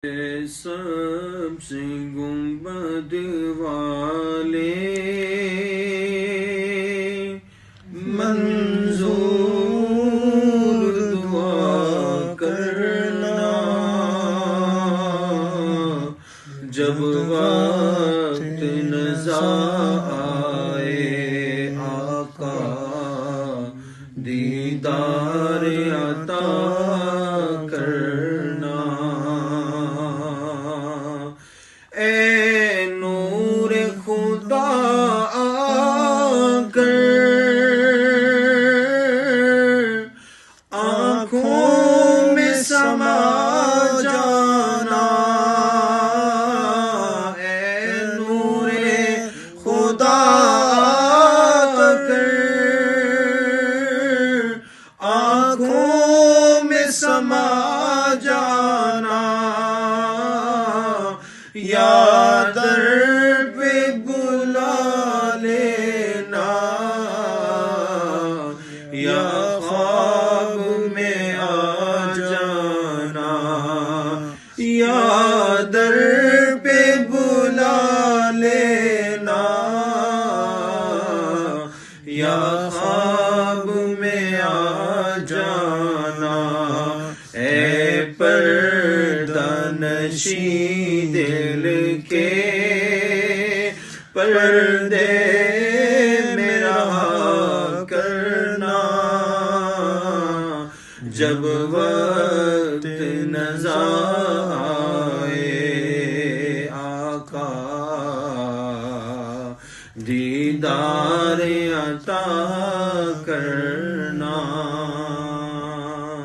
سب سے گنبد والے منظور دعا کرنا، جب وقت نزا آئے آقا دیدار عطا کرنا۔ اے نور خدا آ کر آنکھوں میں سما جانا، اے نور خدا آ کر آنکھوں میں سما جانا، یا در پہ بلا لینا، یا خواب میں آ جانا، یا در پہ بلا لینا، یا خواب میں آ جانا۔ اے پردہ نشین دل کے پردے میں رہا کرنا، جب وقت نزا